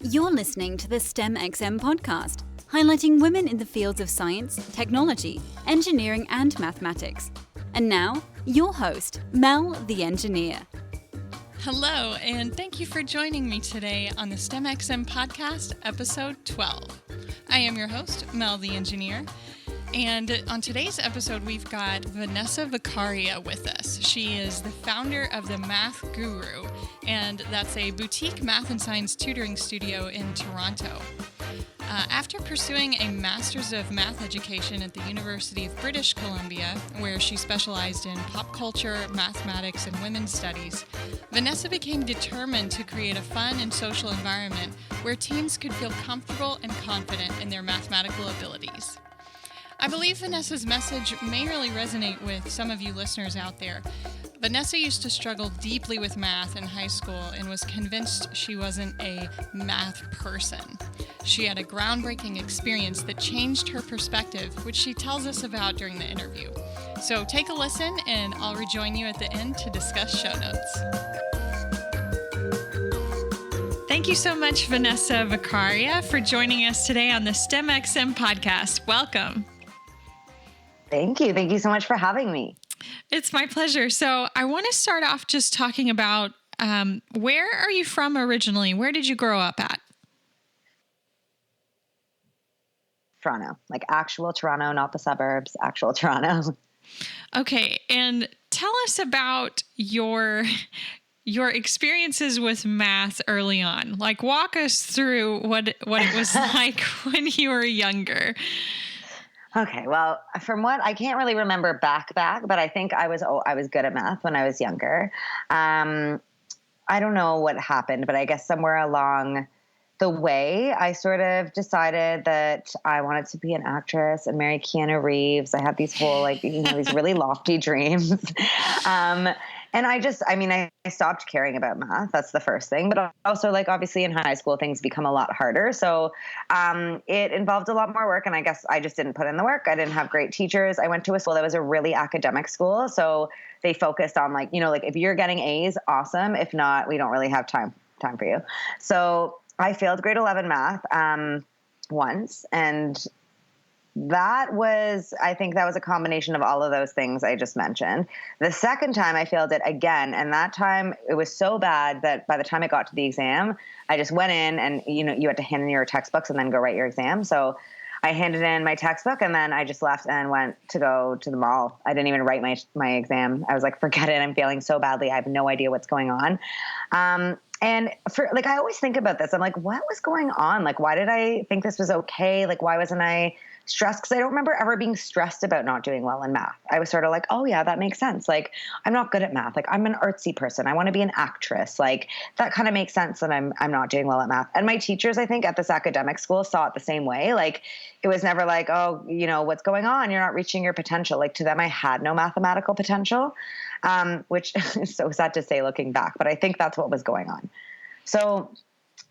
You're listening to the STEMxm podcast, highlighting women in the fields of science, technology, engineering, and mathematics. And now, your host, Mel the Engineer. Hello, and thank you for joining me today on the STEMxm podcast, episode 12. I am your host, Mel the Engineer, and on today's episode, we've got Vanessa Vakharia with us. She is the founder of the Math Guru, and that's a boutique math and science tutoring studio in Toronto. After pursuing a Master's of Math Education at the University of British Columbia, where she specialized in pop culture, mathematics, and women's studies, Vanessa became determined to create a fun and social environment where teens could feel comfortable and confident in their mathematical abilities. I believe Vanessa's message may really resonate with some of you listeners out there. Vanessa used to struggle deeply with math in high school and was convinced she wasn't a math person. She had a groundbreaking experience that changed her perspective, which she tells us about during the interview. So take a listen, and I'll rejoin you at the end to discuss show notes. Thank you so much, Vanessa Vakharia, for joining us today on the STEMxm podcast. Welcome. Thank you. Thank you so much for having me. It's my pleasure. So I want to start off just talking about where are you from originally? Where did you grow up at? Toronto, like actual Toronto, not the suburbs, actual Toronto. Okay. And tell us about your experiences with math early on. Like, walk us through what it was like when you were younger. Okay, well, from what I can't really remember back, but I think I was good at math when I was younger. I don't know what happened, but I guess somewhere along the way, I sort of decided that I wanted to be an actress and marry Keanu Reeves. I had these whole these really lofty dreams. And I stopped caring about math. That's the first thing. But also, obviously in high school, things become a lot harder. So it involved a lot more work. And I guess I just didn't put in the work. I didn't have great teachers. I went to a school that was a really academic school. So they focused on if you're getting A's, awesome. If not, we don't really have time for you. So I failed grade 11 math once. And I think that was a combination of all of those things I just mentioned. The second time I failed it again. And that time it was so bad that by the time I got to the exam, I just went in and, you had to hand in your textbooks and then go write your exam. So I handed in my textbook and then I just left and went to go to the mall. I didn't even write my exam. I was like, forget it. I'm failing so badly. I have no idea what's going on. And I always think about this. I'm like, what was going on? Why did I think this was okay? Why wasn't I stressed? Because I don't remember ever being stressed about not doing well in math. I was sort of like, oh yeah, that makes sense. I'm not good at math. I'm an artsy person. I want to be an actress. That kind of makes sense that I'm not doing well at math. And my teachers, I think at this academic school saw it the same way. It was never oh, what's going on? You're not reaching your potential. To them, I had no mathematical potential, which is so sad to say looking back, but I think that's what was going on. So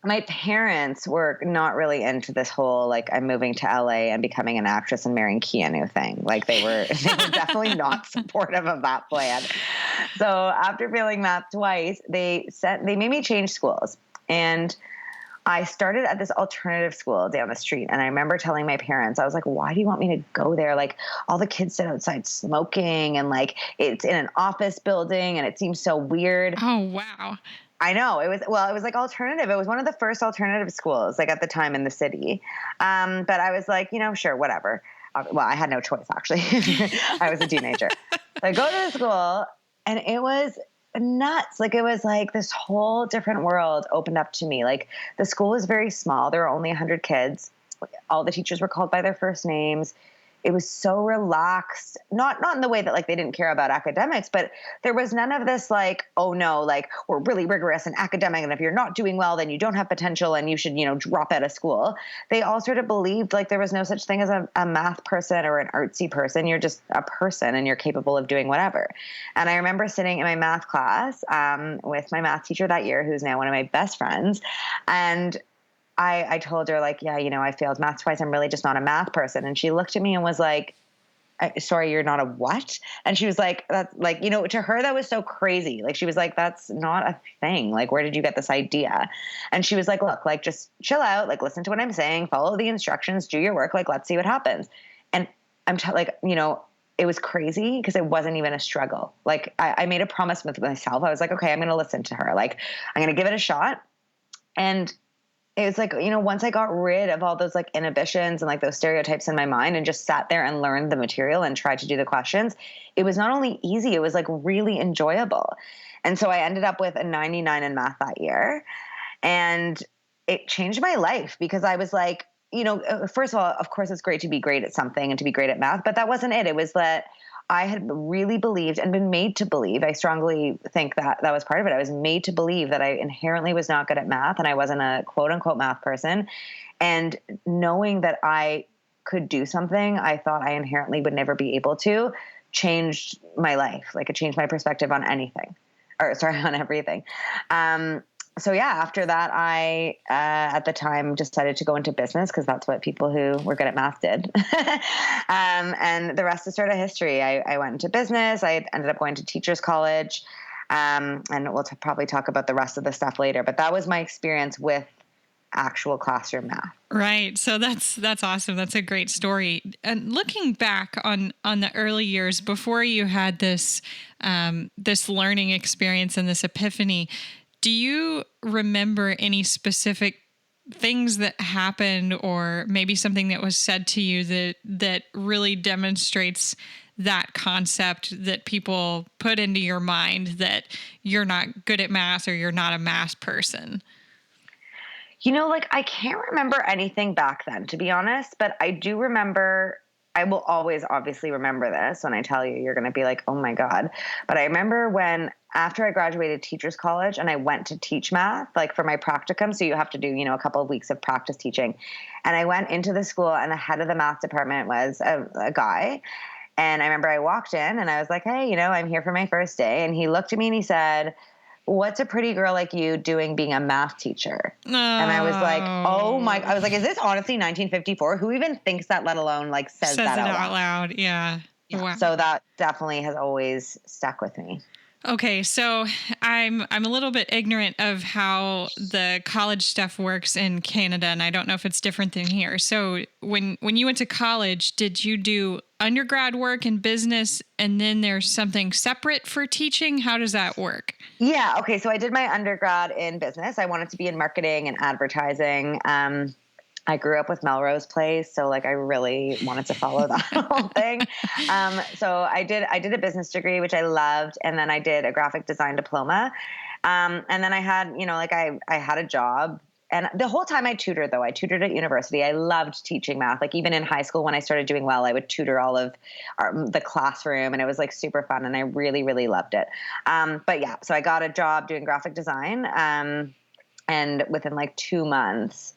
my parents were not really into this whole, I'm moving to LA and becoming an actress and marrying Keanu thing. They were definitely not supportive of that plan. So after failing math twice, they made me change schools. And I started at this alternative school down the street. And I remember telling my parents, I was like, why do you want me to go there? All the kids sit outside smoking and it's in an office building and it seems so weird. Oh, wow. I know. It was alternative. It was one of the first alternative schools, at the time in the city. But I was like, sure, whatever. Well, I had no choice, actually. I was a teenager. So I go to the school, and it was nuts. It was this whole different world opened up to me. The school was very small. There were only 100 kids. All the teachers were called by their first names. It was so relaxed, not in the way that they didn't care about academics, but there was none of this oh no, we're really rigorous and academic. And if you're not doing well, then you don't have potential and you should, drop out of school. They all sort of believed there was no such thing as a math person or an artsy person. You're just a person and you're capable of doing whatever. And I remember sitting in my math class with my math teacher that year, who's now one of my best friends. And I told her yeah, I failed math twice. I'm really just not a math person. And she looked at me and was like, sorry, you're not a what? And she was like, that's like, to her, that was so crazy. Like, she was like, that's not a thing. Like, where did you get this idea? And she was like, look, like, just chill out, like, listen to what I'm saying, follow the instructions, do your work. Like, let's see what happens. And it was crazy because it wasn't even a struggle. Like, I made a promise with myself. I was like, okay, I'm going to listen to her. Like, I'm going to give it a shot. And it was like, once I got rid of all those like inhibitions and like those stereotypes in my mind and just sat there and learned the material and tried to do the questions, it was not only easy, it was like really enjoyable. And so I ended up with a 99 in math that year. And it changed my life because I was like, first of all, of course, it's great to be great at something and to be great at math, but that wasn't it. It was that I had really believed and been made to believe. I strongly think that was part of it. I was made to believe that I inherently was not good at math and I wasn't a quote unquote math person. And knowing that I could do something I thought I inherently would never be able to changed my life. Like, it changed my perspective on on everything. So yeah, after that, I, at the time, decided to go into business because that's what people who were good at math did. And the rest is sort of history. I went into business. I ended up going to teachers college. And we'll probably talk about the rest of the stuff later, but that was my experience with actual classroom math. Right. So that's awesome. That's a great story. And looking back on the early years before you had this learning experience and this epiphany, do you remember any specific things that happened or maybe something that was said to you that really demonstrates that concept that people put into your mind that you're not good at math or you're not a math person? I can't remember anything back then, to be honest, but I do remember, I will always obviously remember this when I tell you, you're going to be like, oh my God. But I remember after I graduated teachers college and I went to teach math, like for my practicum. So you have to do, a couple of weeks of practice teaching. And I went into the school and the head of the math department was a guy. And I remember I walked in and I was like, hey, I'm here for my first day. And he looked at me and he said, what's a pretty girl like you doing being a math teacher? Oh. And I was like, I was like, is this honestly 1954? Who even thinks that, let alone like says that out loud? Yeah. Wow. So that definitely has always stuck with me. Okay, so I'm a little bit ignorant of how the college stuff works in Canada, and I don't know if it's different than here. So when you went to college, did you do undergrad work in business and then there's something separate for teaching? How does that work? Yeah, okay, so I did my undergrad in business. I wanted to be in marketing and advertising. I grew up with Melrose Place, so like I really wanted to follow that whole thing. So I did a business degree, which I loved, and then I did a graphic design diploma. And then I had, I had a job. And the whole time I tutored, though. I tutored at university. I loved teaching math. Like even in high school when I started doing well, I would tutor all of the classroom, and it was like super fun, and I really, really loved it. But yeah, so I got a job doing graphic design, and within like 2 months.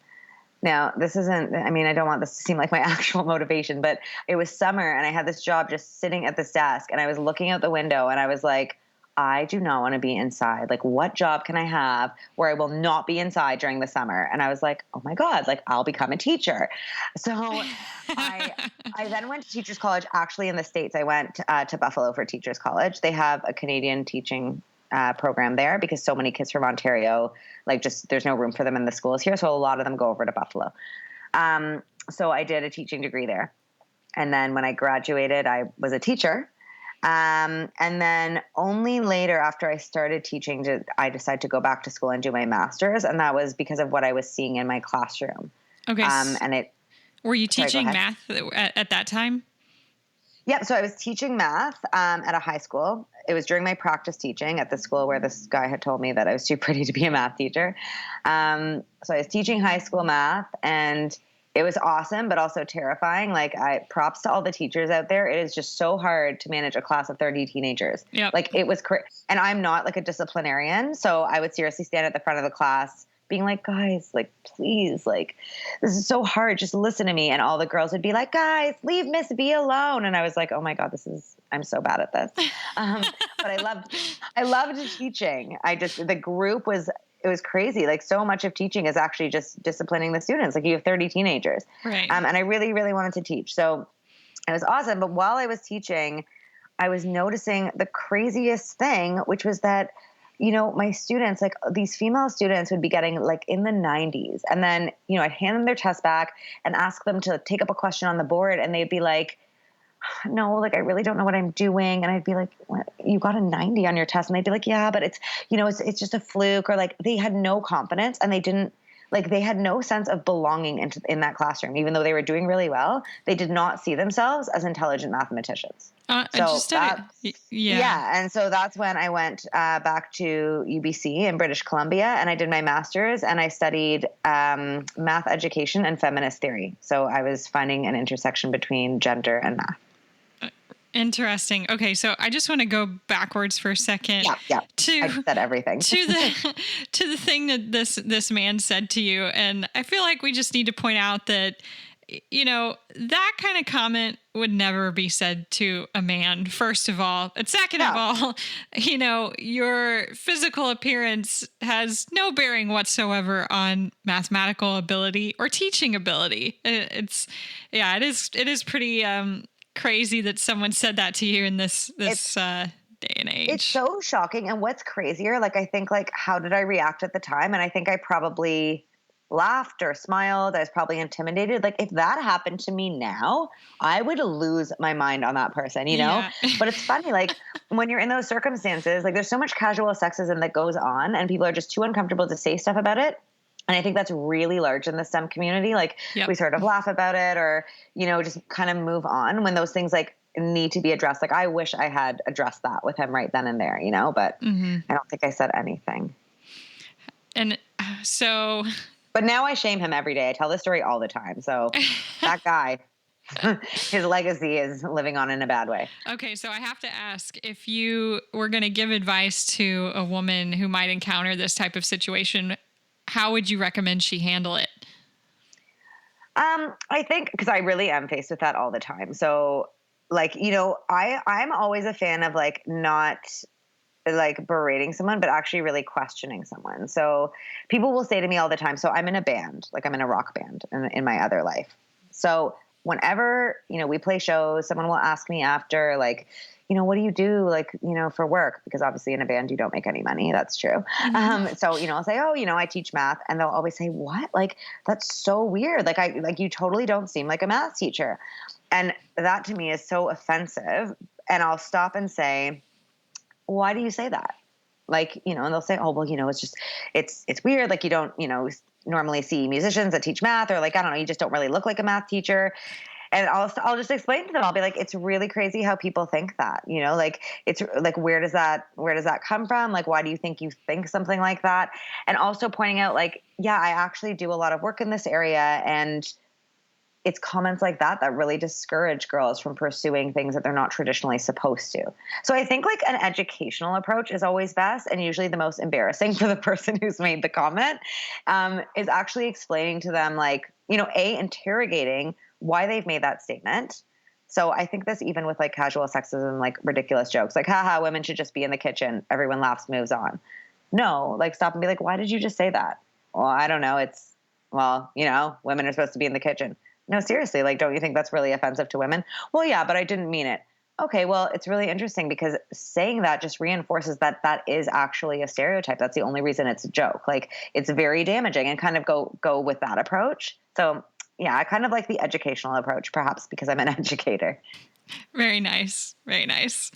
Now, this isn't, I don't want this to seem like my actual motivation, but it was summer and I had this job just sitting at this desk and I was looking out the window and I was like, I do not want to be inside. Like, what job can I have where I will not be inside during the summer? And I was like, oh my God, like I'll become a teacher. So I then went to teachers college. Actually in the States, I went to Buffalo for teachers college. They have a Canadian teaching program there because so many kids from Ontario, like just there's no room for them in the schools here. So a lot of them go over to Buffalo. So I did a teaching degree there. And then when I graduated, I was a teacher. And then only later after I started teaching did I decide to go back to school and do my master's. And that was because of what I was seeing in my classroom. Okay. Were you teaching math at that time? Yep. So I was teaching math at a high school. It was during my practice teaching at the school where this guy had told me that I was too pretty to be a math teacher. So I was teaching high school math, and it was awesome, but also terrifying. Like, props to all the teachers out there. It is just so hard to manage a class of 30 teenagers. Yep. Like, it was and I'm not like a disciplinarian, so I would seriously stand at the front of the class being like, guys, like, please, like, this is so hard. Just listen to me. And all the girls would be like, guys, leave Miss B alone. And I was like, oh my God, I'm so bad at this. But I loved teaching. The group it was crazy. Like, so much of teaching is actually just disciplining the students. Like, you have 30 teenagers. Right. And I really, really wanted to teach. So It was awesome. But while I was teaching, I was noticing the craziest thing, which was that, my students, like these female students would be getting like in the 90s. And then, I'd hand them their test back and ask them to take up a question on the board. And they'd be like, no, like, I really don't know what I'm doing. And I'd be like, what? You got a 90 on your test. And they'd be like, yeah, but it's, it's just a fluke. Or like they had no confidence and they had no sense of belonging in that classroom. Even though they were doing really well, they did not see themselves as intelligent mathematicians. Yeah. And so that's when I went back to UBC in British Columbia, and I did my master's, and I studied math education and feminist theory. So I was finding an intersection between gender and math. Interesting. Okay, so I just want to go backwards for a second. Yeah. I said everything. to the thing that this man said to you, and I feel like we just need to point out that that kind of comment would never be said to a man, first of all. And second of all, your physical appearance has no bearing whatsoever on mathematical ability or teaching ability. It is pretty crazy that someone said that to you in this day and age. It's so shocking. And what's crazier, like, I think, like, how did I react at the time? And I think I probably laughed or smiled. I was probably intimidated. Like, if that happened to me now, I would lose my mind on that person, Yeah. But it's funny, like, when you're in those circumstances, like, there's so much casual sexism that goes on, and people are just too uncomfortable to say stuff about it. And I think that's really large in the STEM community. Like, Yep. we sort of laugh about it or, just kind of move on when those things, like, need to be addressed. Like, I wish I had addressed that with him right then and there, but I don't think I said anything. And so... But now I shame him every day. I tell this story all the time. So that guy, his legacy is living on in a bad way. Okay, so I have to ask, if you were going to give advice to a woman who might encounter this type of situation, how would you recommend she handle it? I think, because I really am faced with that all the time. So, like, I'm always a fan of, like, not like berating someone, but actually really questioning someone. So people will say to me all the time, so I'm in a band, like I'm in a rock band in my other life. So whenever, we play shows, someone will ask me after, like, what do you do, like, for work? Because obviously in a band, you don't make any money. That's true. So, I'll say, oh, I teach math. And they'll always say, what? Like, that's so weird. Like, you totally don't seem like a math teacher. And that to me is so offensive. And I'll stop and say, why do you say that? Like, and they'll say, oh, well, it's just, it's weird. Like, you don't, normally see musicians that teach math, or like, I don't know, you just don't really look like a math teacher. And I'll just explain to them. I'll be like, it's really crazy how people think that, like, it's like, where does that come from? Like, why do you think something like that? And also pointing out, like, yeah, I actually do a lot of work in this area, and it's comments like that really discourage girls from pursuing things that they're not traditionally supposed to. So I think, like, an educational approach is always best, and usually the most embarrassing for the person who's made the comment is actually explaining to them, like, interrogating why they've made that statement. So I think this even with, like, casual sexism, like ridiculous jokes, like, haha, women should just be in the kitchen. Everyone laughs, moves on. No, like, stop and be like, why did you just say that? Well, I don't know. Women are supposed to be in the kitchen. No, seriously, like, don't you think that's really offensive to women? Well, yeah, but I didn't mean it. Okay, well, it's really interesting because saying that just reinforces that is actually a stereotype. That's the only reason it's a joke. Like, it's very damaging, and kind of go with that approach. So, yeah, I kind of like the educational approach, perhaps because I'm an educator. Very nice. Very nice.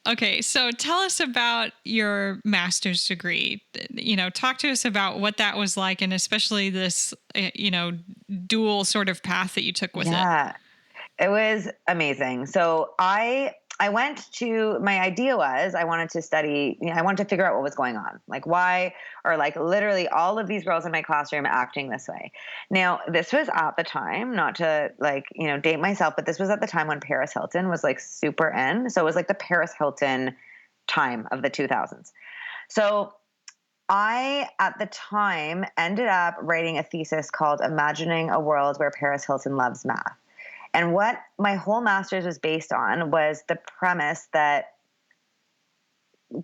Okay, so tell us about your master's degree. Talk to us about what that was like, and especially this, dual sort of path that you took with it. Yeah, it was amazing. So I my idea was I wanted to study, I wanted to figure out what was going on. Like, why are, like, literally all of these girls in my classroom acting this way? Now, this was at the time, not to, like, date myself, but this was at the time when Paris Hilton was, like, super in. So it was like the Paris Hilton time of the 2000s. So I, at the time, ended up writing a thesis called Imagining a World Where Paris Hilton Loves Math. And what my whole master's was based on was the premise that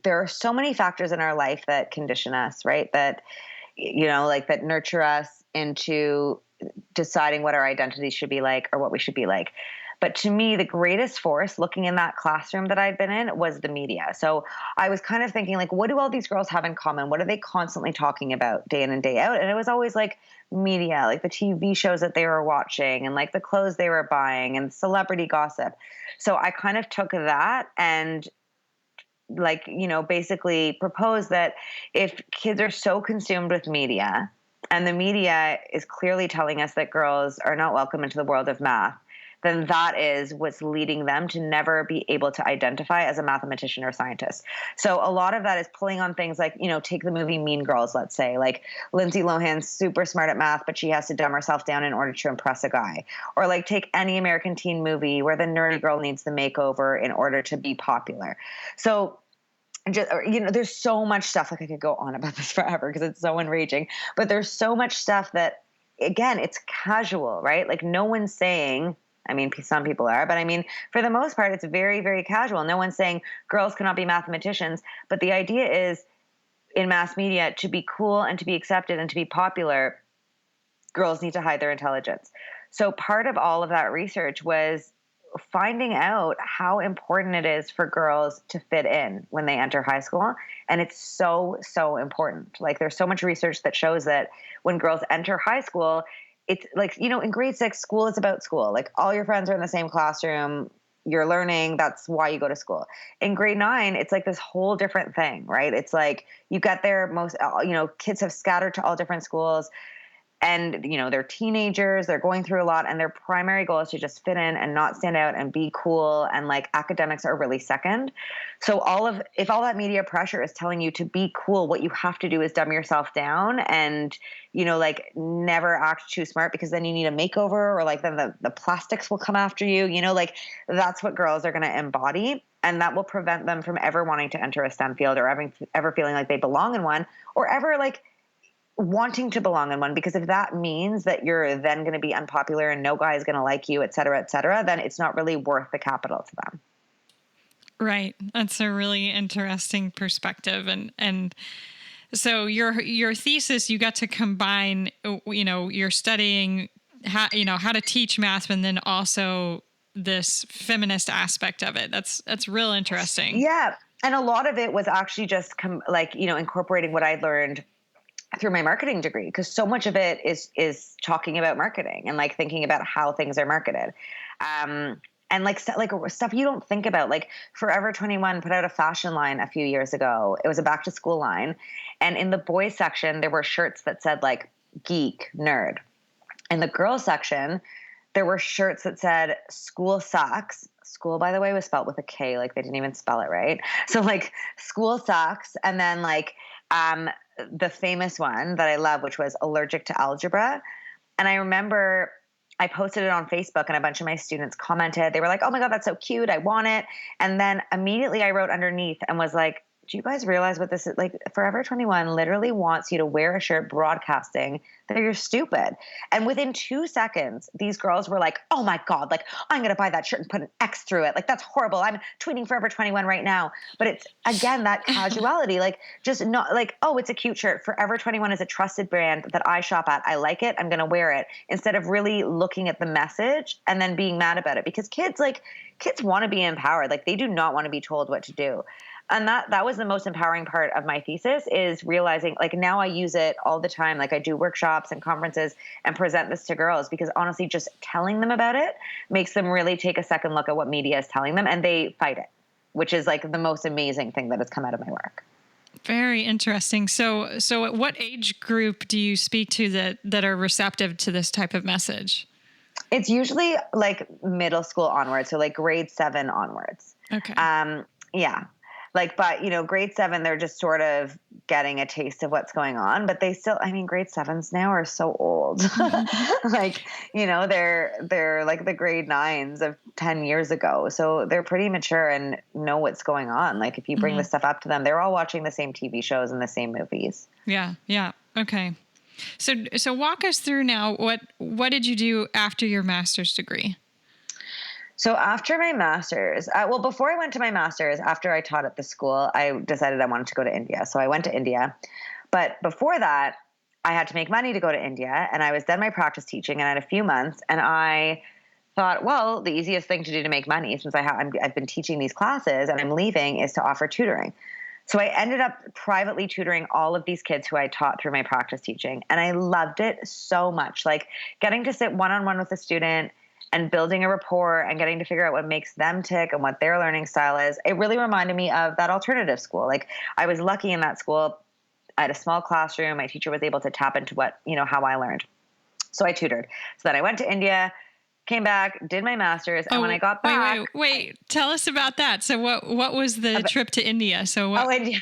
there are so many factors in our life that condition us, right? That, like, that nurture us into deciding what our identity should be like or what we should be like. But to me, the greatest force looking in that classroom that I'd been in was the media. So I was kind of thinking, like, what do all these girls have in common? What are they constantly talking about day in and day out? And it was always like media, like the TV shows that they were watching and like the clothes they were buying and celebrity gossip. So I kind of took that and like, basically proposed that if kids are so consumed with media and the media is clearly telling us that girls are not welcome into the world of math, then that is what's leading them to never be able to identify as a mathematician or scientist. So a lot of that is pulling on things like, take the movie Mean Girls, let's say, like Lindsay Lohan's super smart at math, but she has to dumb herself down in order to impress a guy. Or like take any American teen movie where the nerdy girl needs the makeover in order to be popular. So there's so much stuff, like I could go on about this forever because it's so enraging, but there's so much stuff that, again, it's casual, right? Like no one's saying, I mean, some people are, but I mean, for the most part, it's very, very casual. No one's saying girls cannot be mathematicians, but the idea is in mass media, to be cool and to be accepted and to be popular, girls need to hide their intelligence. So part of all of that research was finding out how important it is for girls to fit in when they enter high school. And it's so, so important. Like there's so much research that shows that when girls enter high school, it's like, in grade 6, school is about school. Like all your friends are in the same classroom. You're learning. That's why you go to school. In grade 9, it's like this whole different thing, right? It's like you get there, kids have scattered to all different schools. And, they're teenagers, they're going through a lot, and their primary goal is to just fit in and not stand out and be cool. And like academics are really second. So if all that media pressure is telling you to be cool, what you have to do is dumb yourself down and, like never act too smart because then you need a makeover or like then the plastics will come after you, like that's what girls are going to embody. And that will prevent them from ever wanting to enter a STEM field or ever feeling like they belong in one or ever like wanting to belong in one, because if that means that you're then going to be unpopular and no guy is going to like you, et cetera, then it's not really worth the capital to them. Right. That's a really interesting perspective. And so your thesis, you got to combine, you're studying how to teach math, and then also this feminist aspect of it. That's real interesting. Yeah. And a lot of it was actually just incorporating what I learned through my marketing degree, because so much of it is talking about marketing and like thinking about how things are marketed. And like stuff you don't think about, like Forever 21 put out a fashion line a few years ago. It was a back to school line. And in the boys section, there were shirts that said like geek, nerd. In the girls section, there were shirts that said school sucks. School, by the way, was spelled with a K. Like they didn't even spell it right. So like school sucks. And then like, the famous one that I love, which was allergic to algebra. And I remember I posted it on Facebook and a bunch of my students commented. They were like, oh my God, that's so cute. I want it. And then immediately I wrote underneath and was like, do you guys realize what this is? Like Forever 21 literally wants you to wear a shirt broadcasting that you're stupid. And within 2 seconds, these girls were like, oh my God, like I'm going to buy that shirt and put an X through it. Like that's horrible. I'm tweeting Forever 21 right now. But it's again, that casuality, like just not like, oh, it's a cute shirt. Forever 21 is a trusted brand that I shop at. I like it. I'm going to wear it, instead of really looking at the message and then being mad about it, because kids want to be empowered. Like they do not want to be told what to do. And that was the most empowering part of my thesis, is realizing like now I use it all the time. Like I do workshops and conferences and present this to girls, because honestly, just telling them about it makes them really take a second look at what media is telling them, and they fight it, which is like the most amazing thing that has come out of my work. Very interesting. So at what age group do you speak to that are receptive to this type of message? It's usually like middle school onwards. So like grade 7 onwards. Okay. Yeah. But grade 7, they're just sort of getting a taste of what's going on, but they still, grade 7s now are so old. They're like the grade 9s of 10 years ago. So they're pretty mature and know what's going on. Like if you bring this stuff up to them, they're all watching the same TV shows and the same movies. Yeah. Yeah. Okay. So walk us through now, what did you do after your master's degree? So after my master's, before I went to my master's, after I taught at the school, I decided I wanted to go to India. So I went to India. But before that, I had to make money to go to India. And I was done my practice teaching, and I had a few months, and I thought, well, the easiest thing to do to make money since I've been teaching these classes and I'm leaving is to offer tutoring. So I ended up privately tutoring all of these kids who I taught through my practice teaching. And I loved it so much. Like getting to sit one-on-one with a student and building a rapport and getting to figure out what makes them tick and what their learning style is. It really reminded me of that alternative school. Like I was lucky in that school. I had a small classroom. My teacher was able to tap into how I learned. So I tutored. So then I went to India, came back, did my master's, and when I got back... Wait. Tell us about that. So what was the trip to India? So what? Oh, India.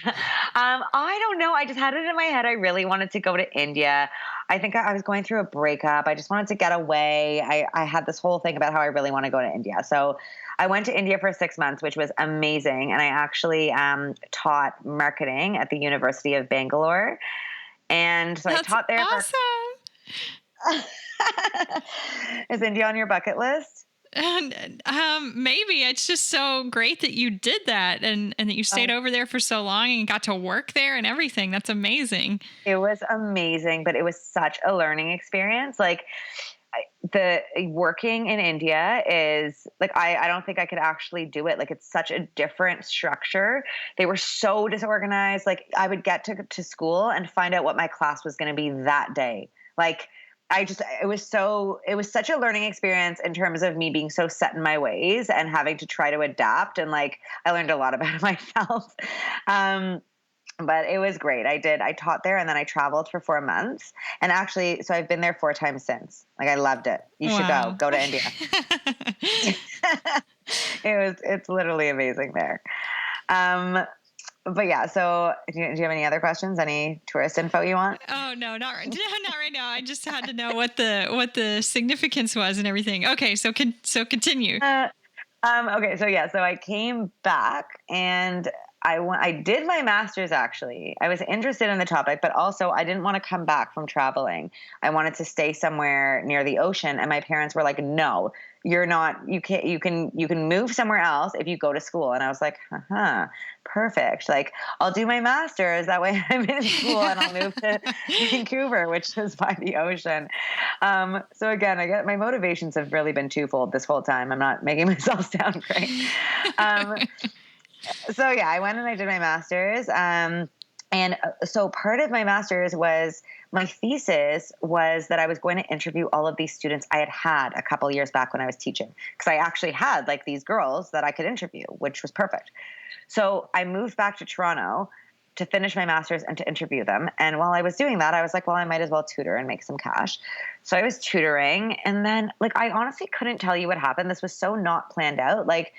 I don't know. I just had it in my head. I really wanted to go to India. I think I was going through a breakup. I just wanted to get away. I had this whole thing about how I really want to go to India. So I went to India for 6 months, which was amazing. And I actually taught marketing at the University of Bangalore. And so I taught there. Awesome. Is India on your bucket list? And maybe. It's just so great that you did that and that you stayed over there for so long and got to work there and everything. That's amazing. It was amazing, but it was such a learning experience. Like the working in India is like, I don't think I could actually do it. Like it's such a different structure. They were so disorganized. Like I would get to school and find out what my class was going to be that day. Like it was such a learning experience in terms of me being so set in my ways and having to try to adapt. And like, I learned a lot about myself. But it was great. I taught there and then I traveled for 4 months. And actually, so I've been there 4 times since. Like I loved it. You should go to India. It's literally amazing there. But yeah, so do you have any other questions? Any tourist info you want? Oh, no, not right now. I just had to know what the significance was and everything. Okay, so continue. Okay, so I came back and I did my master's actually. I was interested in the topic, but also I didn't want to come back from traveling. I wanted to stay somewhere near the ocean, and my parents were like, "No, you're not. You can't. You can move somewhere else if you go to school." And I was like, perfect. Like I'll do my master's. That way I'm in school and I'll move to Vancouver, which is by the ocean. So again, my motivations have really been twofold this whole time. I'm not making myself sound great. So yeah, I went and I did my master's. And so part of my master's was my thesis was that I was going to interview all of these students I had a couple years back when I was teaching, because I actually had like these girls that I could interview, which was perfect. So I moved back to Toronto to finish my master's and to interview them. And while I was doing that, I was like, well, I might as well tutor and make some cash. So I was tutoring. And then like, I honestly couldn't tell you what happened. This was so not planned out. Like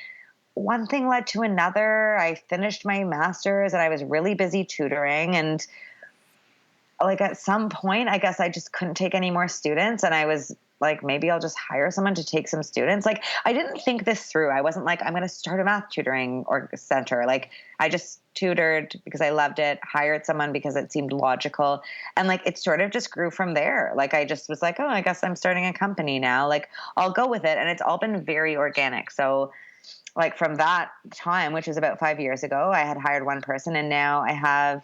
one thing led to another. I finished my master's and I was really busy tutoring. And like at some point, I guess I just couldn't take any more students. And I was like, maybe I'll just hire someone to take some students. Like I didn't think this through. I wasn't like, I'm going to start a math tutoring or center. Like I just tutored because I loved it, hired someone because it seemed logical. And like, it sort of just grew from there. Like I just was like, oh, I guess I'm starting a company now. Like I'll go with it. And it's all been very organic. So like from that time, which was about 5 years ago, I had hired one person and now I have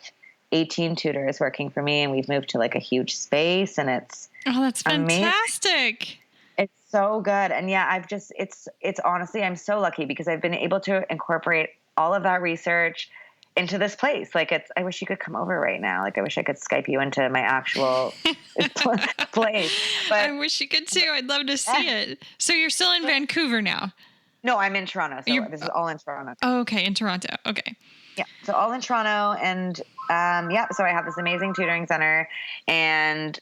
18 tutors working for me and we've moved to like a huge space and it's that's fantastic. Amazing. It's so good. And yeah, it's honestly, I'm so lucky because I've been able to incorporate all of that research into this place. Like I wish you could come over right now. Like I wish I could Skype you into my actual place. But I wish you could too. I'd love to see it. So you're still in Vancouver now? No, I'm in Toronto. So this is all in Toronto. Oh, okay. In Toronto. Okay. Yeah. So all in Toronto. And so I have this amazing tutoring center and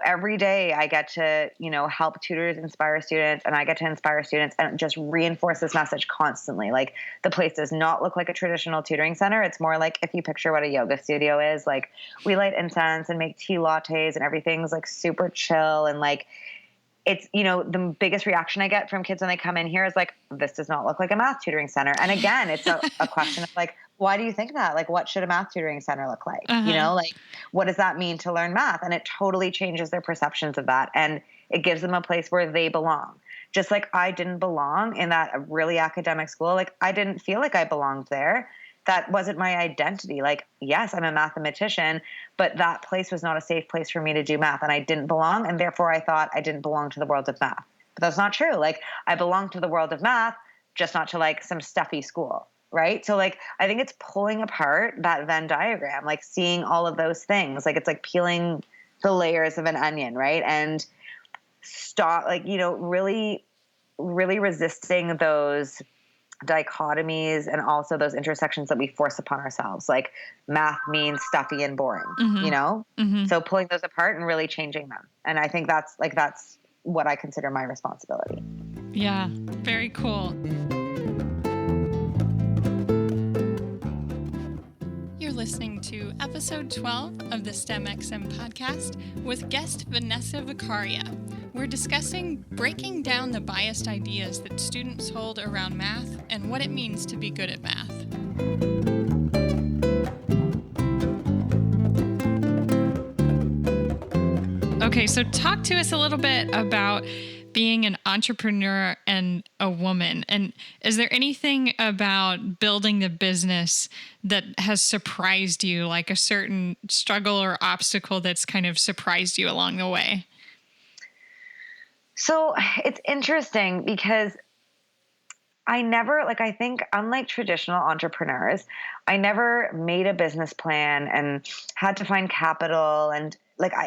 every day I get to, help tutors inspire students and I get to inspire students and just reinforce this message constantly. Like the place does not look like a traditional tutoring center. It's more like if you picture what a yoga studio is, like we light incense and make tea lattes and everything's like super chill. And like, it's, the biggest reaction I get from kids when they come in here is like, this does not look like a math tutoring center. And again, it's a question of like, why do you think that? Like, what should a math tutoring center look like? Like, what does that mean to learn math? And it totally changes their perceptions of that. And it gives them a place where they belong. Just like I didn't belong in that really academic school. Like, I didn't feel like I belonged there. That wasn't my identity. Like, yes, I'm a mathematician, but that place was not a safe place for me to do math. And I didn't belong. And therefore I thought I didn't belong to the world of math. But that's not true. Like, I belong to the world of math, just not to like some stuffy school. Right. So like, I think it's pulling apart that Venn diagram, like seeing all of those things. Like, it's like peeling the layers of an onion. Right. And stop, like, really, really resisting those dichotomies and also those intersections that we force upon ourselves. Like, math means stuffy and boring, So pulling those apart and really changing them. And I think that's what I consider my responsibility. Yeah. Very cool. You're listening to episode 12 of the STEMxm podcast with guest Vanessa Vakharia. We're discussing breaking down the biased ideas that students hold around math and what it means to be good at math. Okay, so talk to us a little bit about being an entrepreneur and a woman. And is there anything about building the business that has surprised you, like a certain struggle or obstacle that's kind of surprised you along the way? So it's interesting because I think unlike traditional entrepreneurs, I never made a business plan and had to find capital, and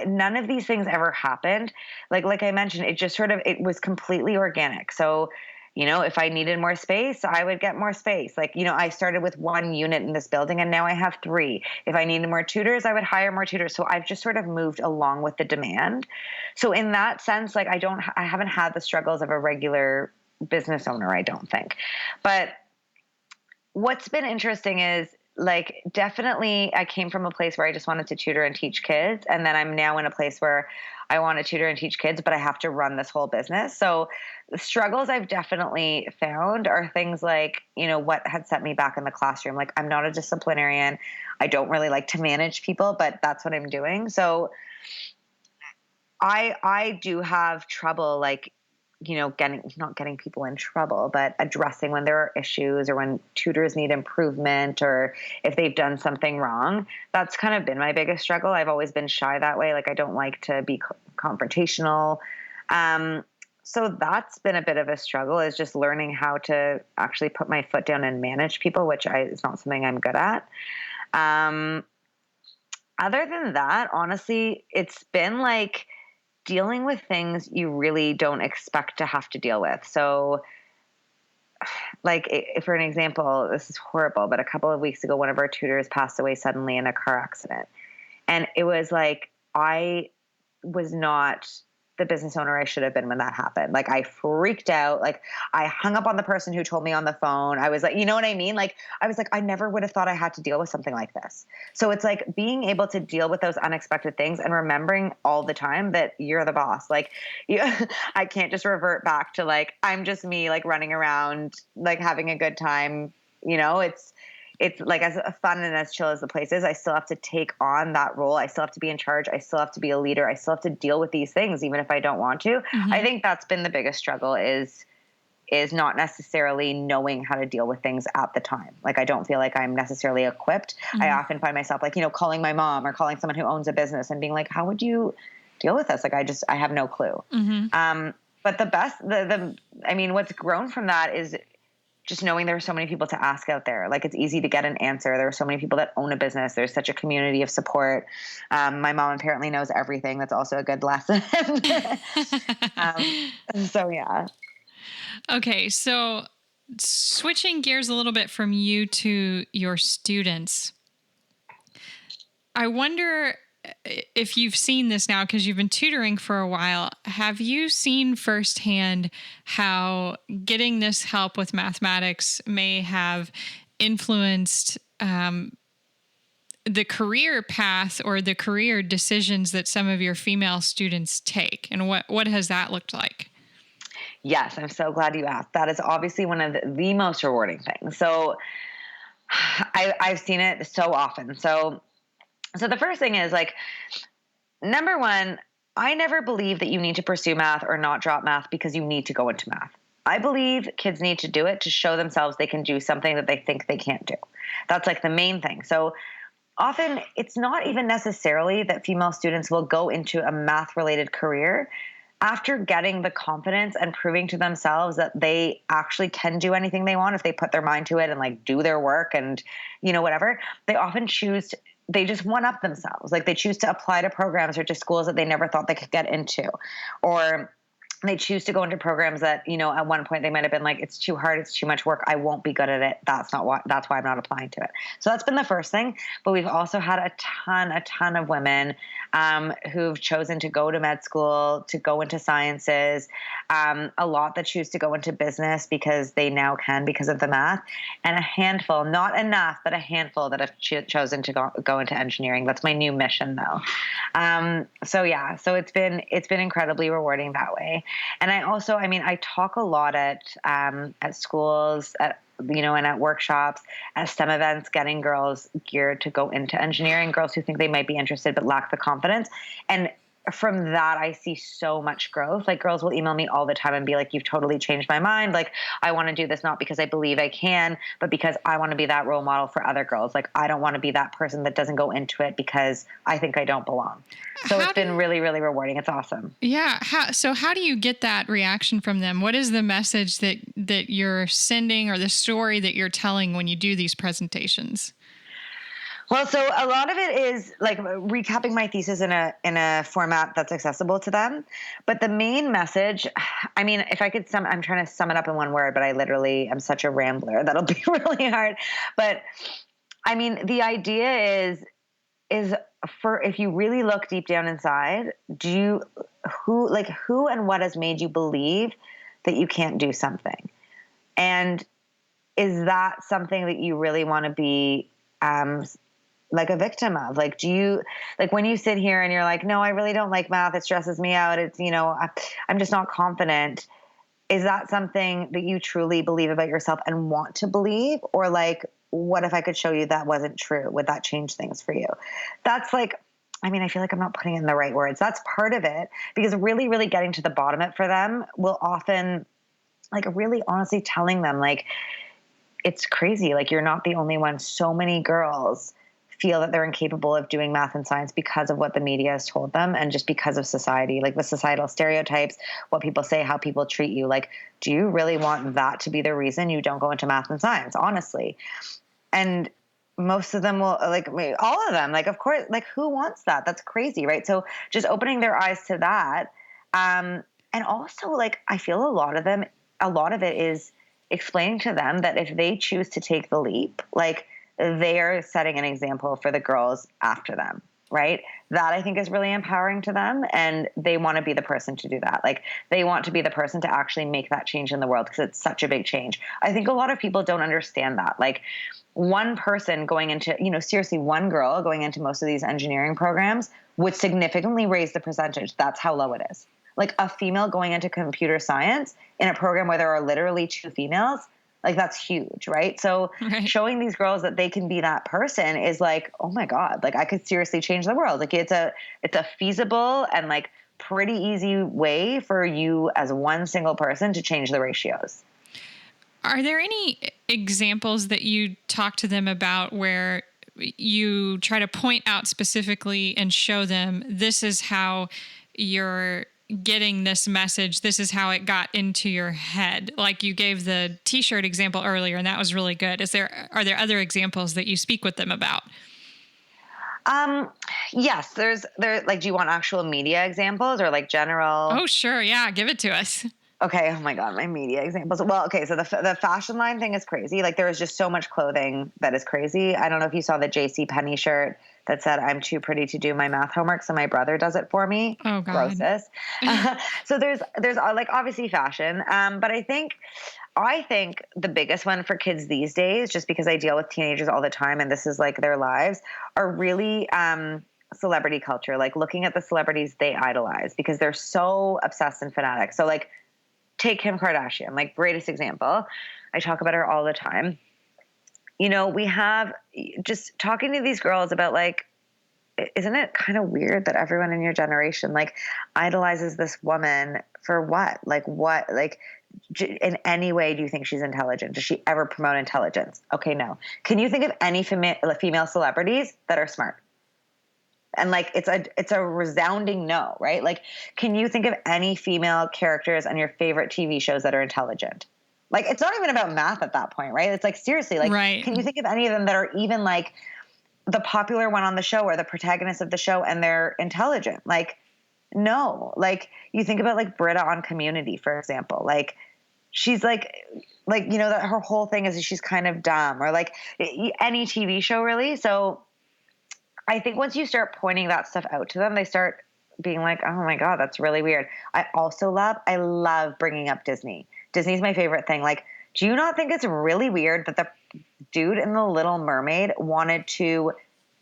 none of these things ever happened. Like I mentioned, it was completely organic. So, if I needed more space, I would get more space. I started with 1 unit in this building and now I have 3. If I needed more tutors, I would hire more tutors. So I've just sort of moved along with the demand. So in that sense, I haven't had the struggles of a regular business owner, I don't think. But what's been interesting is, definitely I came from a place where I just wanted to tutor and teach kids. And then I'm now in a place where I want to tutor and teach kids, but I have to run this whole business. So the struggles I've definitely found are things like, what had set me back in the classroom. Like, I'm not a disciplinarian. I don't really like to manage people, but that's what I'm doing. So I do have trouble, not getting people in trouble, but addressing when there are issues or when tutors need improvement or if they've done something wrong. That's kind of been my biggest struggle. I've always been shy that way. I don't like to be confrontational. So that's been a bit of a struggle, is just learning how to actually put my foot down and manage people, which is not something I'm good at. Other than that, honestly, it's been dealing with things you really don't expect to have to deal with. So for an example, this is horrible, but a couple of weeks ago, one of our tutors passed away suddenly in a car accident. And it was I was not the business owner I should have been when that happened. I freaked out. I hung up on the person who told me on the phone. I was you know what I mean? I was I never would have thought I had to deal with something like this. So it's being able to deal with those unexpected things and remembering all the time that you're the boss. I can't just revert back to I'm just me, running around, having a good time. It's as fun and as chill as the place is, I still have to take on that role. I still have to be in charge. I still have to be a leader. I still have to deal with these things, even if I don't want to. Mm-hmm. I think that's been the biggest struggle is not necessarily knowing how to deal with things at the time. I don't feel I'm necessarily equipped. Mm-hmm. I often find myself calling my mom or calling someone who owns a business and being how would you deal with this? I have no clue. Mm-hmm. But what's grown from that is just knowing there are so many people to ask out there. It's easy to get an answer. There are so many people that own a business. There's such a community of support. My mom apparently knows everything. That's also a good lesson. So yeah. Okay. So switching gears a little bit from you to your students, I wonder if you've seen this now, because you've been tutoring for a while, have you seen firsthand how getting this help with mathematics may have influenced the career path or the career decisions that some of your female students take? And what has that looked like? Yes, I'm so glad you asked. That is obviously one of the most rewarding things. So I've seen it so often. So the first thing is number one, I never believe that you need to pursue math or not drop math because you need to go into math. I believe kids need to do it to show themselves they can do something that they think they can't do. That's the main thing. So often it's not even necessarily that female students will go into a math related career. after getting the confidence and proving to themselves that they actually can do anything they want if they put their mind to it and like do their work and, whatever, they often they just one up themselves. Like they choose to apply to programs or to schools that they never thought they could get into, or they choose to go into programs that, at one point they might have been like, it's too hard, it's too much work, I won't be good at it. That's why I'm not applying to it. So that's been the first thing. But we've also had a ton of women who've chosen to go to med school, to go into sciences, a lot that choose to go into business because they now can because of the math, and a handful, not enough, but a handful that have chosen to go into engineering. That's my new mission though. So it's been incredibly rewarding that way. And I talk a lot at schools, and at workshops, at STEM events, getting girls geared to go into engineering, girls who think they might be interested but lack the confidence. And from that, I see so much growth. Like girls will email me all the time and be like, you've totally changed my mind. Like I want to do this, not because I believe I can, but because I want to be that role model for other girls. Like I don't want to be that person that doesn't go into it because I think I don't belong. So it's been really, really rewarding. It's awesome. Yeah. How do you get that reaction from them? What is the message that you're sending, or the story that you're telling when you do these presentations? Well, so a lot of it is like recapping my thesis in a format that's accessible to them. But the main message, if I could I'm trying to sum it up in one word, but I literally am such a rambler. That'll be really hard. But the idea is for, if you really look deep down inside, who and what has made you believe that you can't do something? And is that something that you really want to be, like a victim of? Like, do you, like when you sit here and you're like, no, I really don't like math, it stresses me out, it's, I'm just not confident. Is that something that you truly believe about yourself and want to believe? Or like, what if I could show you that wasn't true? Would that change things for you? That's like, I feel like I'm not putting in the right words. That's part of it, because really, really getting to the bottom of it for them will often, like, really honestly telling them, like, it's crazy. Like, you're not the only one. So many girls feel that they're incapable of doing math and science because of what the media has told them, and just because of society, like the societal stereotypes, what people say, how people treat you. Like, do you really want that to be the reason you don't go into math and science? Honestly. And most of them will, like, all of them, like, of course, like, who wants that? That's crazy, right? So just opening their eyes to that. And also, like, I feel a lot of it is explaining to them that if they choose to take the leap, like, they are setting an example for the girls after them, right? That I think is really empowering to them, and they want to be the person to do that. Like, they want to be the person to actually make that change in the world, because it's such a big change. I think a lot of people don't understand that. Like, one person going into, seriously, one girl going into most of these engineering programs would significantly raise the percentage. That's how low it is. Like, a female going into computer science in a program where there are literally 2 females, like, that's huge, right? So showing these girls that they can be that person is like, oh my God, like, I could seriously change the world. Like, it's a feasible and, like, pretty easy way for you as one single person to change the ratios. Are there any examples that you talk to them about where you try to point out specifically and show them, this is how you're getting this message, this is how it got into your head? Like, you gave the t-shirt example earlier, and that was really good. Are there other examples that you speak with them about? Yes, there, like, do you want actual media examples or like general? Oh, sure. Yeah. Give it to us. Okay. Oh my God, my media examples. Well, okay. So the fashion line thing is crazy. Like, there is just so much clothing that is crazy. I don't know if you saw the JCPenney shirt that said, I'm too pretty to do my math homework, so my brother does it for me. Oh God. Grossest. So there's like, obviously fashion. But I think the biggest one for kids these days, just because I deal with teenagers all the time and this is like their lives, are really, celebrity culture, like looking at the celebrities they idolize because they're so obsessed and fanatic. So, like, take Kim Kardashian, like, greatest example. I talk about her all the time. We have just talking to these girls about, like, isn't it kind of weird that everyone in your generation, like, idolizes this woman for what? Like, what? Like, in any way do you think she's intelligent? Does she ever promote intelligence? Okay, no. Can you think of any female celebrities that are smart? And like, it's a resounding no, right? Like, can you think of any female characters on your favorite TV shows that are intelligent? Like, it's not even about math at that point, right? It's like, seriously, like, Right. Can you think of any of them that are even like the popular one on the show or the protagonist of the show and they're intelligent? Like, no. Like, you think about like Britta on Community, for example. Like, she's like, that her whole thing is she's kind of dumb, or like any TV show really. So I think once you start pointing that stuff out to them, they start being like, oh my God, that's really weird. I love bringing up Disney. Disney's my favorite thing. Like, do you not think it's really weird that the dude in The Little Mermaid wanted to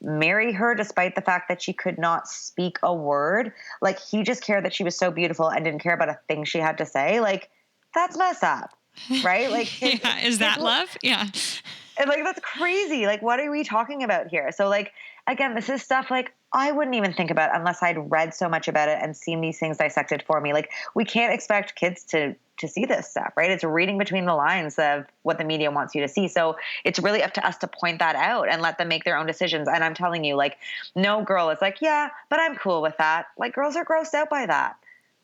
marry her despite the fact that she could not speak a word? Like, he just cared that she was so beautiful and didn't care about a thing she had to say. Like, that's messed up, right? Like, yeah, is that love? Yeah. And like, that's crazy. Like, what are we talking about here? So like, again, this is stuff like I wouldn't even think about unless I'd read so much about it and seen these things dissected for me. Like, we can't expect kids to see this stuff, right? It's reading between the lines of what the media wants you to see. So it's really up to us to point that out and let them make their own decisions. And I'm telling you, like, no girl is like, yeah, but I'm cool with that. Like, girls are grossed out by that.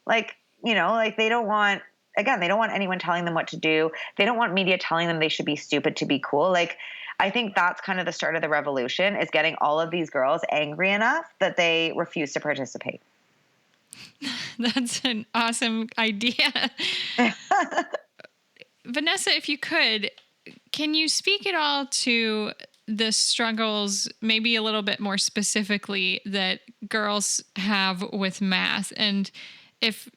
Like, like they don't want anyone telling them what to do. They don't want media telling them they should be stupid to be cool. Like, I think that's kind of the start of the revolution, is getting all of these girls angry enough that they refuse to participate. That's an awesome idea. Vanessa, if you could, can you speak at all to the struggles, maybe a little bit more specifically, that girls have with math? And if,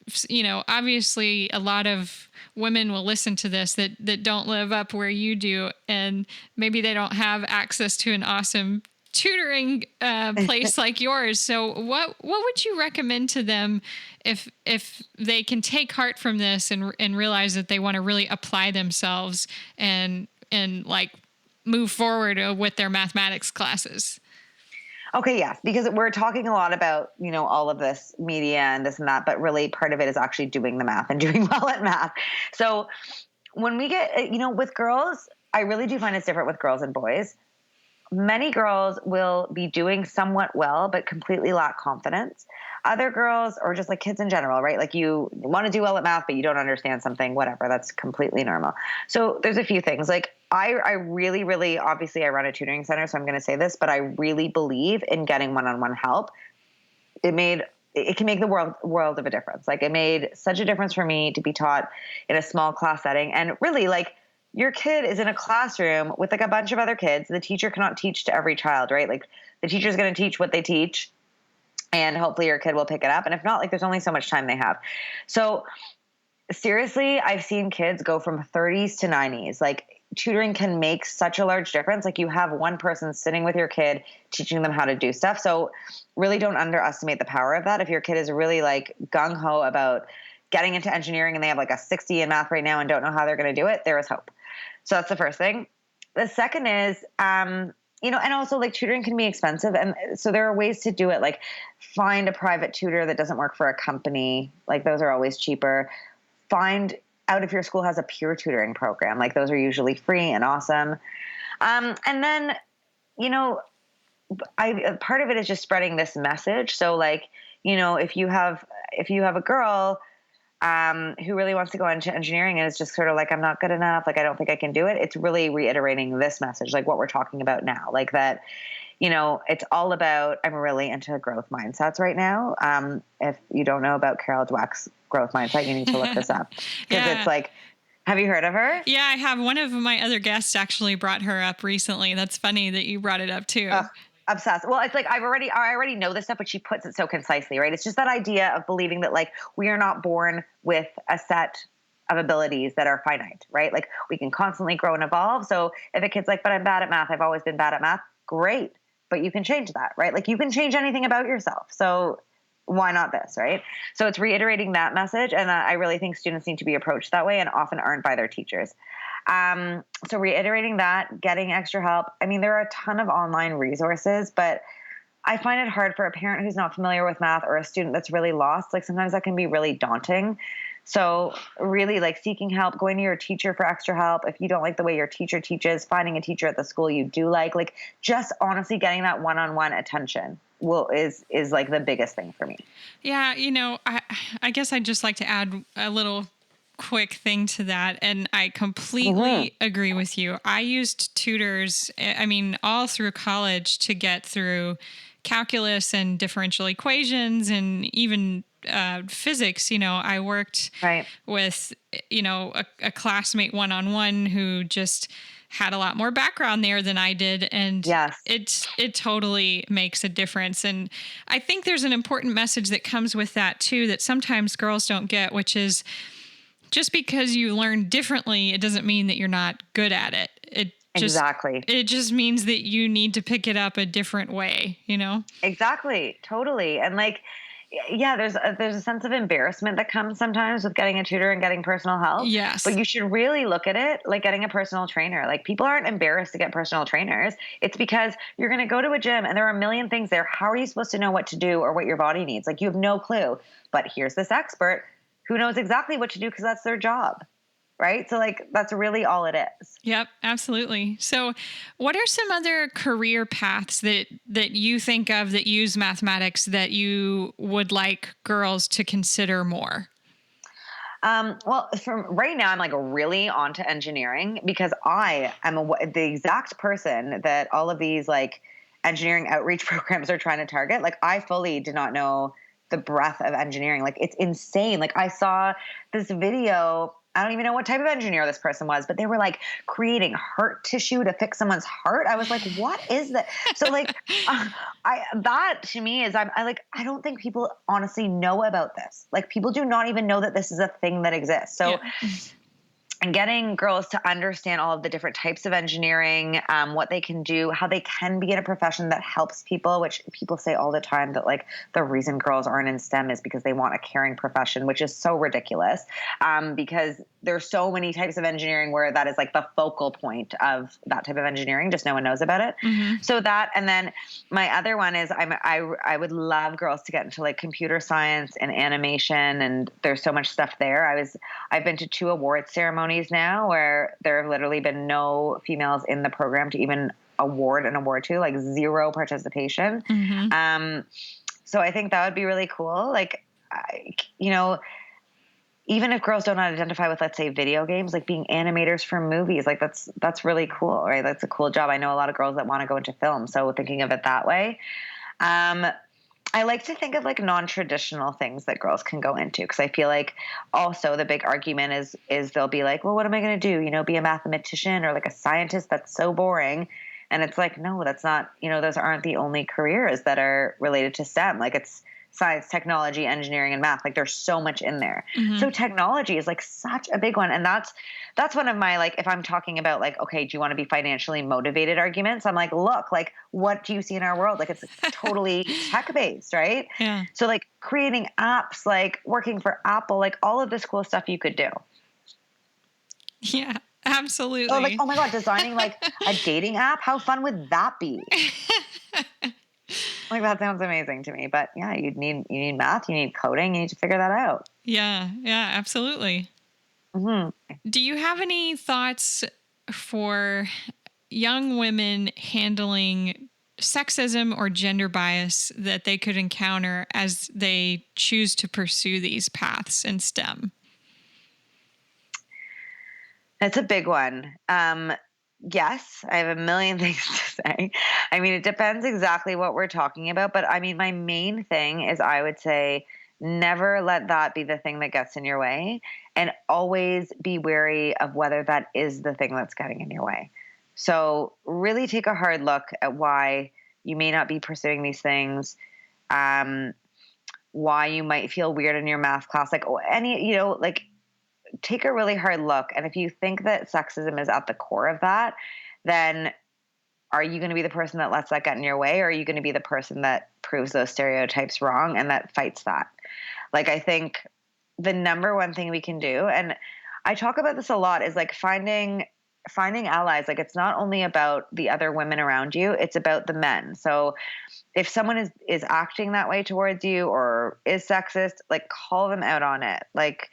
obviously a lot of women will listen to this that don't live up where you do, and maybe they don't have access to an awesome tutoring place like yours. So what would you recommend to them if they can take heart from this and realize that they want to really apply themselves and like move forward with their mathematics classes? Okay, yes, because we're talking a lot about, all of this media and this and that, but really part of it is actually doing the math and doing well at math. So when we get, with girls, I really do find it's different with girls and boys. Many girls will be doing somewhat well, but completely lack confidence. Other girls, or just like kids in general, right? Like, you want to do well at math, but you don't understand something, whatever. That's completely normal. So there's a few things. Like, I really, really, obviously I run a tutoring center, so I'm going to say this, but I really believe in getting one-on-one help. It can make the world of a difference. Like, it made such a difference for me to be taught in a small class setting. And really, like, your kid is in a classroom with like a bunch of other kids. The teacher cannot teach to every child, right? Like, the teacher's going to teach what they teach, and hopefully your kid will pick it up. And if not, like, there's only so much time they have. So seriously, I've seen kids go from 30s to 90s. Like, tutoring can make such a large difference. Like, you have one person sitting with your kid, teaching them how to do stuff. So really don't underestimate the power of that. If your kid is really like gung-ho about getting into engineering and they have like a 60 in math right now and don't know how they're going to do it, there is hope. So that's the first thing. The second is, and also like tutoring can be expensive. And so there are ways to do it. Like, find a private tutor that doesn't work for a company. Like, those are always cheaper. Find out if your school has a peer tutoring program. Like, those are usually free and awesome. And then, part of it is just spreading this message. So like, if you have a girl who really wants to go into engineering and is just sort of like, I'm not good enough, like, I don't think I can do it. It's really reiterating this message, like what we're talking about now, like that, it's all about, I'm really into growth mindsets right now. If you don't know about Carol Dweck's growth mindset, you need to look this up, because It's like, have you heard of her? Yeah, I have. One of my other guests actually brought her up recently. That's funny that you brought it up too. Obsessed. Well, it's like, I already know this stuff, but she puts it so concisely, right? It's just that idea of believing that like we are not born with a set of abilities that are finite, right? Like, we can constantly grow and evolve. So if a kid's like, but I'm bad at math, I've always been bad at math, great. But you can change that, right? Like, you can change anything about yourself. So why not this, right? So it's reiterating that message. And I really think students need to be approached that way, and often aren't by their teachers. So reiterating that, getting extra help. I mean, there are a ton of online resources, but I find it hard for a parent who's not familiar with math, or a student that's really lost. Like, sometimes that can be really daunting. So really, like, seeking help, going to your teacher for extra help. If you don't like the way your teacher teaches, finding a teacher at the school you do like just honestly getting that one-on-one attention is like the biggest thing for me. Yeah. I guess I'd just like to add a little quick thing to that. And I completely agree with you. I used tutors, all through college to get through calculus and differential equations and even physics. I worked with, a classmate one-on-one who just had a lot more background there than I did. And it totally makes a difference. And I think there's an important message that comes with that too, that sometimes girls don't get, which is just because you learn differently, it doesn't mean that you're not good at it. It just means that you need to pick it up a different way, Exactly. Totally. And like, yeah, there's a sense of embarrassment that comes sometimes with getting a tutor and getting personal help. Yes. But you should really look at it like getting a personal trainer. Like, people aren't embarrassed to get personal trainers. It's because you're going to go to a gym and there are a million things there. How are you supposed to know what to do or what your body needs? Like, you have no clue. But here's this expert who knows exactly what to do because that's their job. Right? So like, that's really all it is. Yep, absolutely. So what are some other career paths that you think of that use mathematics that you would like girls to consider more? Well, from right now, I'm like really onto engineering because I am the exact person that all of these like engineering outreach programs are trying to target. Like, I fully did not know the breadth of engineering. Like, it's insane. Like, I saw this video, I don't even know what type of engineer this person was, but they were like creating heart tissue to fix someone's heart. I was like, what is that? So like, that to me is, I don't think people honestly know about this. Like, people do not even know that this is a thing that exists. So and getting girls to understand all of the different types of engineering, what they can do, how they can be in a profession that helps people, which people say all the time that like the reason girls aren't in STEM is because they want a caring profession, which is so ridiculous, because there's so many types of engineering where that is like the focal point of that type of engineering. Just no one knows about it. So that, and then my other one is I would love girls to get into like computer science and animation, and there's so much stuff there. I've been to 2 award ceremonies now where there have literally been no females in the program to even award an award to, like 0 participation. So I think that would be really cool. Like, even if girls don't identify with, let's say, video games, like being animators for movies, like that's really cool, right? That's a cool job. I know a lot of girls that want to go into film. So thinking of it that way. I like to think of like non-traditional things that girls can go into, because I feel like also the big argument is they'll be like, well, what am I going to do? Be a mathematician or like a scientist? That's so boring. And it's like, no, that's not, those aren't the only careers that are related to STEM. Like, it's science, technology, engineering, and math. Like, there's so much in there. So technology is like such a big one. And that's one of my, like, if I'm talking about like, okay, do you want to be financially motivated arguments? I'm like, look, like, what do you see in our world? Like, it's totally tech-based, right? Yeah. So like creating apps, like working for Apple, like all of this cool stuff you could do. Yeah, absolutely. Oh, like, oh my God, designing like a dating app. How fun would that be? Like, that sounds amazing to me. But yeah, you need math, you need coding, you need to figure that out. Yeah, absolutely. Do you have any thoughts for young women handling sexism or gender bias that they could encounter as they choose to pursue these paths in STEM? That's a big one. Yes, I have a million things to say. I mean, it depends exactly what we're talking about. But I mean, my main thing is, I would say, never let that be the thing that gets in your way, and always be wary of whether that is the thing that's getting in your way. So really take a hard look at why you may not be pursuing these things, why you might feel weird in your math class, like take a really hard look. And if you think that sexism is at the core of that, then are you going to be the person that lets that get in your way? Or are you going to be the person that proves those stereotypes wrong and that fights that? Like, I think the number one thing we can do, and I talk about this a lot, is like finding allies. Like, it's not only about the other women around you, it's about the men. So if someone is acting that way towards you or is sexist, like, call them out on it. Like,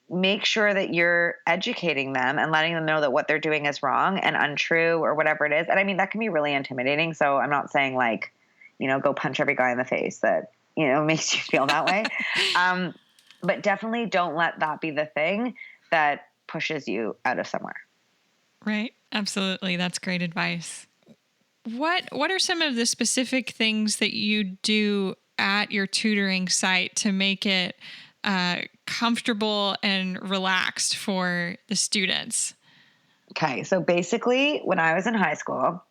make sure that you're educating them and letting them know that what they're doing is wrong and untrue or whatever it is. And I mean, that can be really intimidating. So I'm not saying like, go punch every guy in the face that, makes you feel that way. But definitely don't let that be the thing that pushes you out of somewhere. Right. Absolutely. That's great advice. What are some of the specific things that you do at your tutoring site to make it comfortable and relaxed for the students? Okay. So basically, when I was in high school,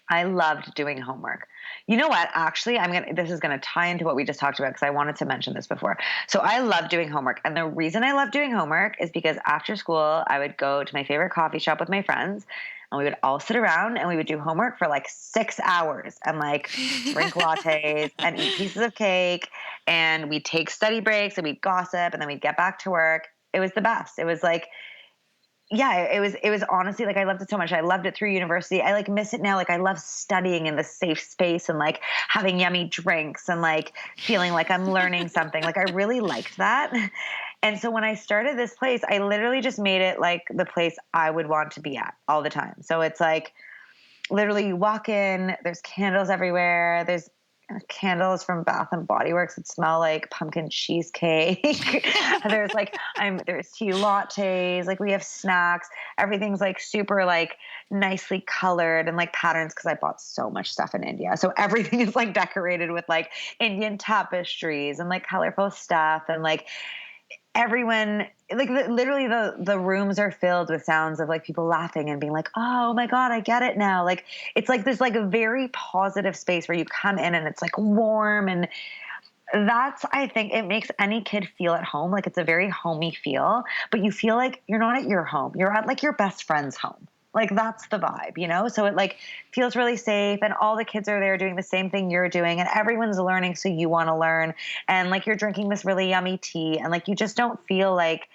I loved doing homework. You know what? Actually, this is going to tie into what we just talked about because I wanted to mention this before. So I love doing homework. And the reason I love doing homework is because after school, I would go to my favorite coffee shop with my friends and we would all sit around and we would do homework for like 6 hours and like drink lattes and eat pieces of cake. And we'd take study breaks and we'd gossip and then we'd get back to work. It was the best. It was like, yeah, it was honestly like I loved it so much. I loved it through university. I like miss it now. Like I love studying in the safe space and like having yummy drinks and like feeling like I'm learning something. Like I really liked that. And so when I started this place, I literally just made it like the place I would want to be at all the time. So it's like literally you walk in, there's candles everywhere. There's candles from Bath and Body Works that smell like pumpkin cheesecake. There's tea lattes. Like we have snacks. Everything's like super like nicely colored and like patterns because I bought so much stuff in India. So everything is like decorated with like Indian tapestries and like colorful stuff and like everyone like literally the rooms are filled with sounds of like people laughing and being like, oh my God, I get it now. Like it's like this like a very positive space where you come in and it's like warm and that's, I think it makes any kid feel at home. Like it's a very homey feel, but you feel like you're not at your home. You're at like your best friend's home. Like that's the vibe, So it like feels really safe and all the kids are there doing the same thing you're doing and everyone's learning. So you want to learn and like you're drinking this really yummy tea and like you just don't feel like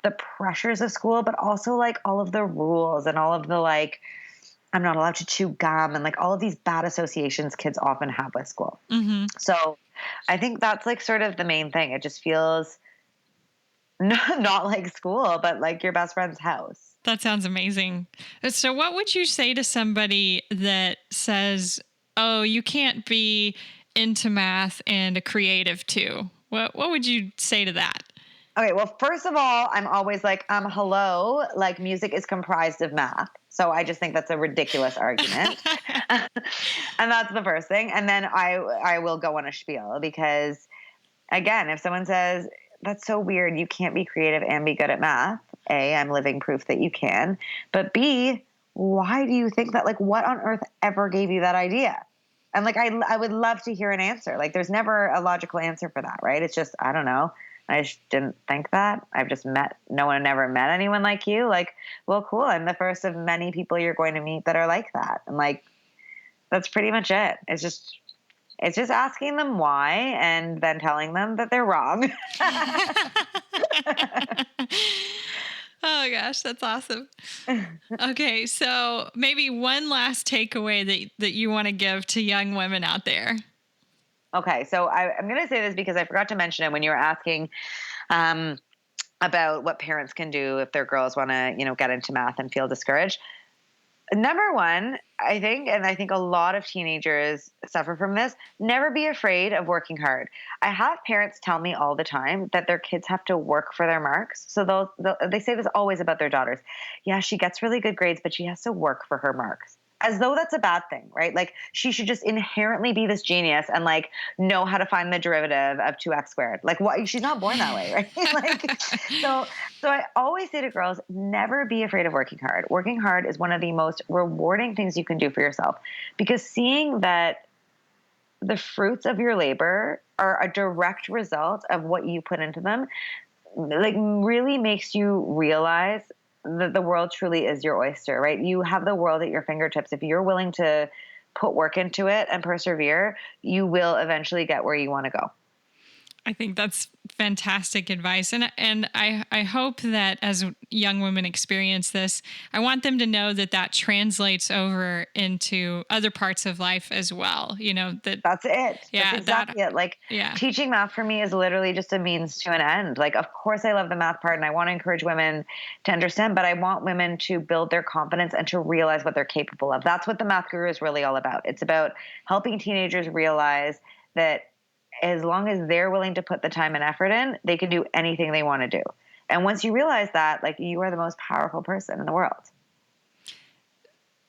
the pressures of school, but also like all of the rules and all of the like, I'm not allowed to chew gum and like all of these bad associations kids often have with school. Mm-hmm. So I think that's like sort of the main thing. It just feels not like school, but like your best friend's house. That sounds amazing. So what would you say to somebody that says, oh, you can't be into math and a creative too? What would you say to that? Okay, well, first of all, I'm always like, hello, like music is comprised of math. So I just think that's a ridiculous argument. And that's the first thing. And then I will go on a spiel because, again, if someone says, that's so weird, you can't be creative and be good at math, A, I'm living proof that you can. But B, why do you think that? Like, what on earth ever gave you that idea? And like, I would love to hear an answer. Like, there's never a logical answer for that, right? It's just, I don't know. I just didn't think that. I've just no one ever met anyone like you. Like, well, cool. I'm the first of many people you're going to meet that are like that. And like, that's pretty much it. It's just asking them why and then telling them that they're wrong. Oh my gosh, that's awesome. Okay, so maybe one last takeaway that you want to give to young women out there. Okay, so I'm going to say this because I forgot to mention it when you were asking about what parents can do if their girls want to, get into math and feel discouraged. Number one, I think a lot of teenagers suffer from this, never be afraid of working hard. I have parents tell me all the time that their kids have to work for their marks. So they say this always about their daughters. Yeah, she gets really good grades, but she has to work for her marks. As though that's a bad thing, right? Like she should just inherently be this genius and like know how to find the derivative of 2x squared. Like what? She's not born that way, right? Like, so I always say to girls, never be afraid of working hard. Working hard is one of the most rewarding things you can do for yourself because seeing that the fruits of your labor are a direct result of what you put into them, like really makes you realize that the world truly is your oyster, right? You have the world at your fingertips. If you're willing to put work into it and persevere, you will eventually get where you want to go. I think that's fantastic advice. And I hope that as young women experience this, I want them to know that that translates over into other parts of life as well. That's it. Yeah, That's exactly it. Like teaching math for me is literally just a means to an end. Like, of course I love the math part and I want to encourage women to understand, but I want women to build their confidence and to realize what they're capable of. That's what the Math Guru is really all about. It's about helping teenagers realize that as long as they're willing to put the time and effort in, they can do anything they want to do. And once you realize that, like, you are the most powerful person in the world.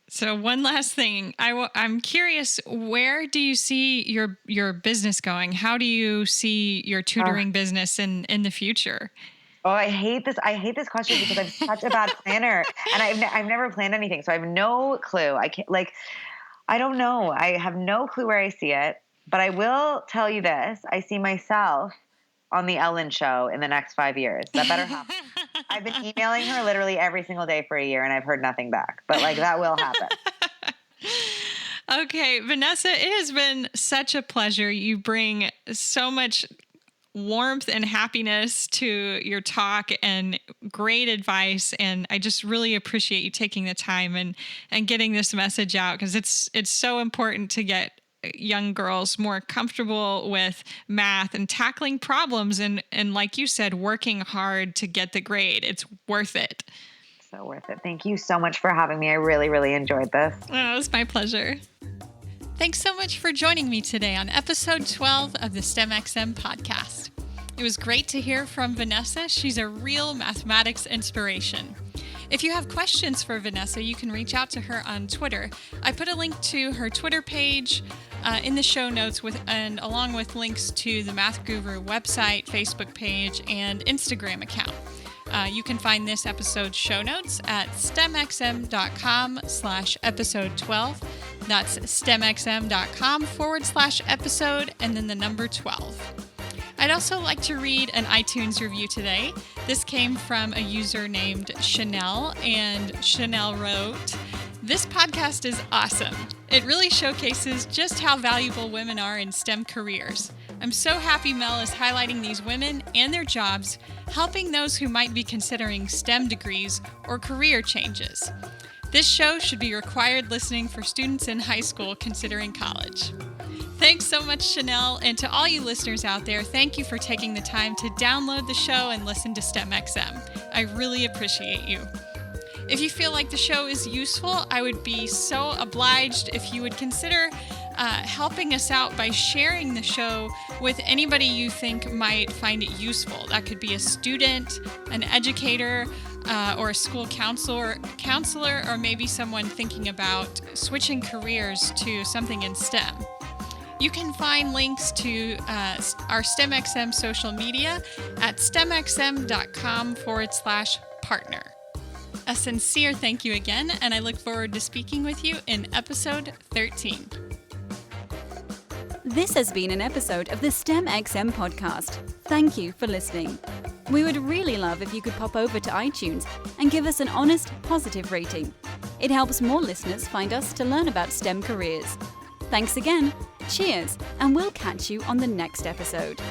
So one last thing, I'm curious, where do you see your business going? How do you see your tutoring business in the future? Oh, I hate this question because I'm such a bad planner, and I've never planned anything, so I have no clue. I don't know. I have no clue where I see it. But I will tell you this. I see myself on the Ellen show in the next 5 years. That better happen. I've been emailing her literally every single day for a year and I've heard nothing back. But that will happen. Okay, Vanessa, it has been such a pleasure. You bring so much warmth and happiness to your talk and great advice. And I just really appreciate you taking the time and getting this message out, because it's so important to get young girls more comfortable with math and tackling problems and like you said, working hard to get the grade. It's worth it. So worth it. Thank you so much for having me. I really, really enjoyed this. Oh, it was my pleasure. Thanks so much for joining me today on episode 12 of the STEMxm podcast. It was great to hear from Vanessa. She's a real mathematics inspiration. If you have questions for Vanessa, you can reach out to her on Twitter. I put a link to her Twitter page in the show notes and along with links to the Math Guru website, Facebook page, and Instagram account. You can find this episode's show notes at STEMxm.com/episode 12. That's STEMxm.com/episode and then the number 12. I'd also like to read an iTunes review today. This came from a user named Chanel, and Chanel wrote, "This podcast is awesome. It really showcases just how valuable women are in STEM careers. I'm so happy Mel is highlighting these women and their jobs, helping those who might be considering STEM degrees or career changes. This show should be required listening for students in high school considering college." Thanks so much, Chanel, and to all you listeners out there, thank you for taking the time to download the show and listen to STEMxm. I really appreciate you. If you feel like the show is useful, I would be so obliged if you would consider helping us out by sharing the show with anybody you think might find it useful. That could be a student, an educator, or a school counselor, or maybe someone thinking about switching careers to something in STEM. You can find links to our STEMxm social media at STEMxm.com/partner. A sincere thank you again, and I look forward to speaking with you in episode 13. This has been an episode of the STEMxm podcast. Thank you for listening. We would really love if you could pop over to iTunes and give us an honest, positive rating. It helps more listeners find us to learn about STEM careers. Thanks again, cheers, and we'll catch you on the next episode.